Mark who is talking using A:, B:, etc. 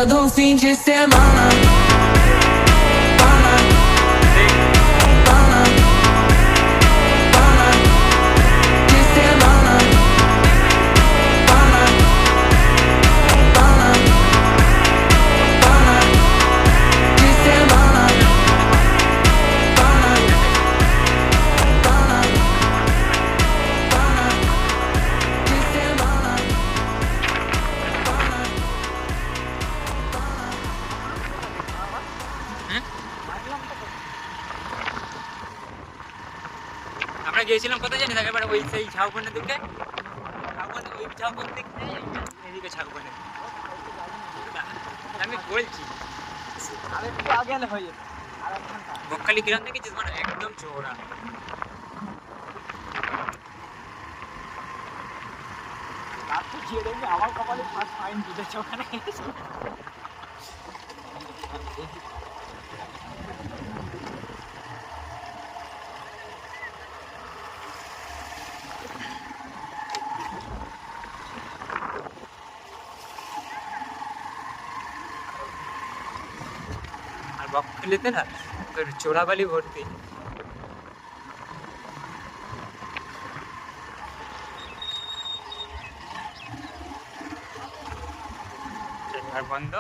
A: todo fim de semana. Pana, pana, pana, de semana. Pana, pana, pana, de semana. Pana, pana, pana, de semana.
B: আমরা গিয়েছিলাম কোথায় জানি না, এবার ওই সেই ঝাউবনের দিকে, ওই ঝাউবন দিকে, এদিকে ঝাউবনের আমি বলছি
C: আরেকটু আগে হলে হয়ে যেত।
B: বকখালি গ্রাম থেকে মানে একদম চওড়া।
C: তার তো গিয়ে দেখবি আমার কপালে ফার্স্ট ফাইন দিতেছে ওখানে।
B: আর বকখালিতে না তোর চোরাবালি ভর্তি। আর বন্ধ